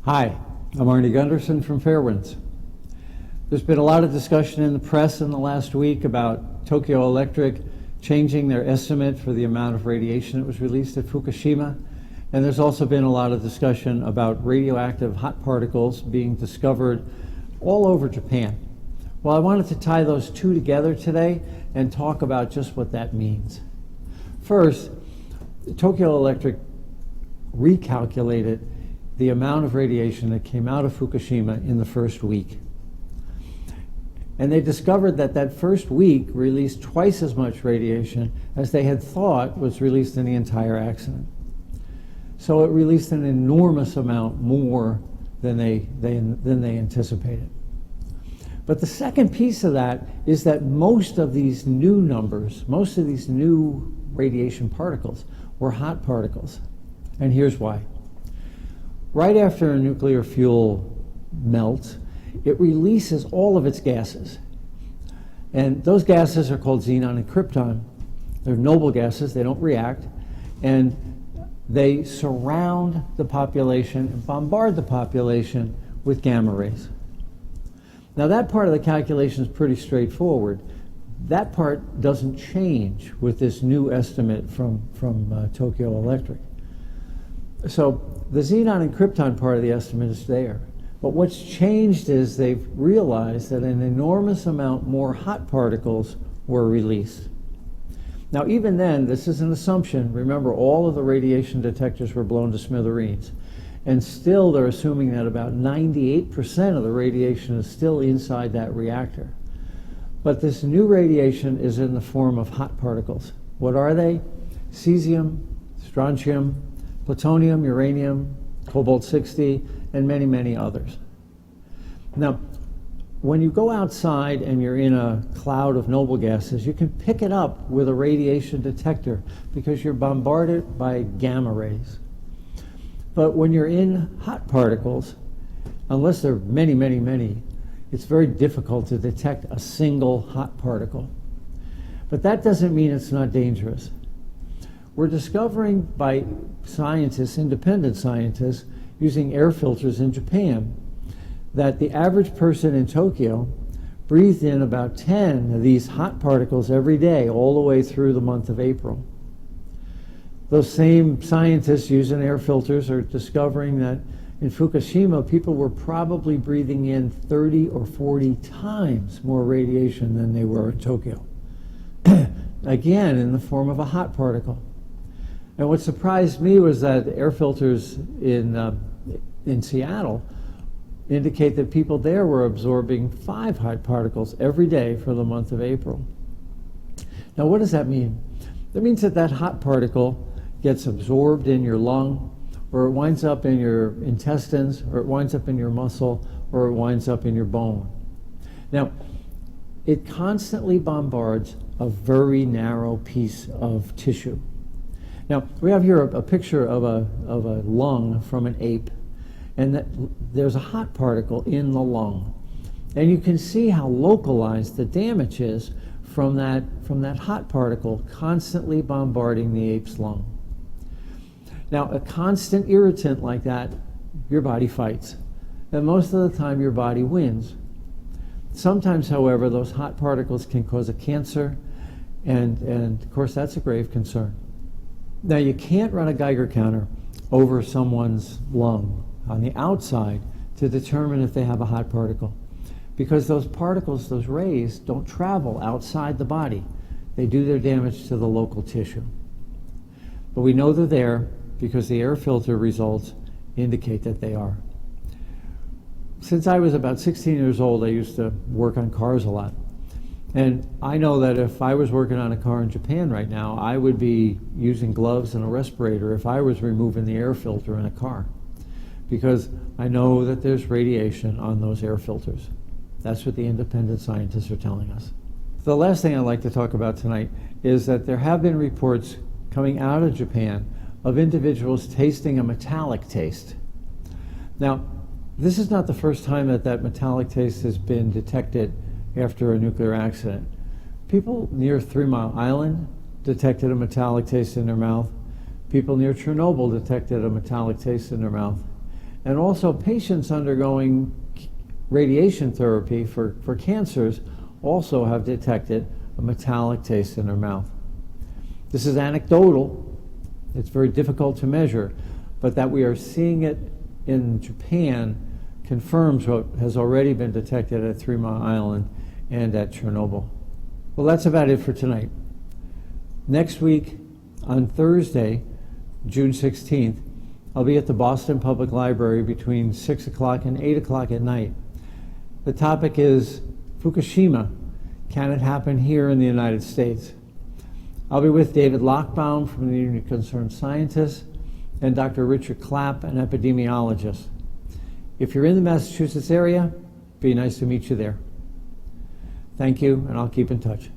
Hi, I'm Arnie Gunderson from FAIRWINDS. There's been a lot of discussion in the press in the last week about Tokyo Electric changing their estimate for the amount of radiation that was released at Fukushima. And there's also been a lot of discussion about radioactive hot particles being discovered all over Japan. Well, I wanted to tie those two together today and talk about just what that means. First, Tokyo Electric recalculated the amount of radiation that came out of Fukushima in the first week. And they discovered that that first week released twice as much radiation as they had thought was released in the entire accident. So it released an enormous amount more than they anticipated. But the second piece of that is that most of these new numbers, most of these new radiation particles were hot particles. And here's why. Right after a nuclear fuel melts, it releases all of its gases. And those gases are called xenon and krypton. They're noble gases, they don't react, and they surround the population and bombard the population with gamma rays. Now that part of the calculation is pretty straightforward. That part doesn't change with this new estimate from Tokyo Electric. So the xenon and krypton part of the estimate is there. But what's changed is they've realized that an enormous amount more hot particles were released. Now even then, this is an assumption. Remember, all of the radiation detectors were blown to smithereens. And still they're assuming that about 98% of the radiation is still inside that reactor. But this new radiation is in the form of hot particles. What are they? Cesium, strontium, plutonium, uranium, cobalt-60, and many, many others. Now, when you go outside and you're in a cloud of noble gases, you can pick it up with a radiation detector because you're bombarded by gamma rays. But when you're in hot particles, unless there are many, many, many, it's very difficult to detect a single hot particle. But that doesn't mean it's not dangerous. We're discovering by scientists, independent scientists, using air filters in Japan, that the average person in Tokyo breathed in about 10 of these hot particles every day, all the way through the month of April. Those same scientists using air filters are discovering that in Fukushima, people were probably breathing in 30 or 40 times more radiation than they were in Tokyo. Again, in the form of a hot particle. And what surprised me was that air filters in Seattle indicate that people there were absorbing 5 hot particles every day for the month of April. Now, what does that mean? That means that that hot particle gets absorbed in your lung, or it winds up in your intestines, or it winds up in your muscle, or it winds up in your bone. Now, it constantly bombards a very narrow piece of tissue. Now, we have here a picture of a lung from an ape, and there's a hot particle in the lung. And you can see how localized the damage is from that hot particle constantly bombarding the ape's lung. Now, a constant irritant like that, your body fights. And most of the time, your body wins. Sometimes, however, those hot particles can cause a cancer, and of course, that's a grave concern. Now, you can't run a Geiger counter over someone's lung on the outside to determine if they have a hot particle, because those particles, those rays, don't travel outside the body. They do their damage to the local tissue. But we know they're there because the air filter results indicate that they are. Since I was about 16 years old, I used to work on cars a lot. And I know that if I was working on a car in Japan right now, I would be using gloves and a respirator if I was removing the air filter in a car, because I know that there's radiation on those air filters. That's what the independent scientists are telling us. The last thing I'd like to talk about tonight is that there have been reports coming out of Japan of individuals tasting a metallic taste. Now, this is not the first time that that metallic taste has been detected after a nuclear accident. People near 3 Mile Island detected a metallic taste in their mouth. People near Chernobyl detected a metallic taste in their mouth. And also patients undergoing radiation therapy for cancers also have detected a metallic taste in their mouth. This is anecdotal. It's very difficult to measure, but that we are seeing it in Japan confirms what has already been detected at 3 Mile Island and at Chernobyl. Well, that's about it for tonight. Next week, on Thursday, June 16th, I'll be at the Boston Public Library between 6 o'clock and 8 o'clock at night. The topic is Fukushima. Can it happen here in the United States? I'll be with David Lockbaum from the Union of Concerned Scientists and Dr. Richard Clapp, an epidemiologist. If you're in the Massachusetts area, be nice to meet you there. Thank you, and I'll keep in touch.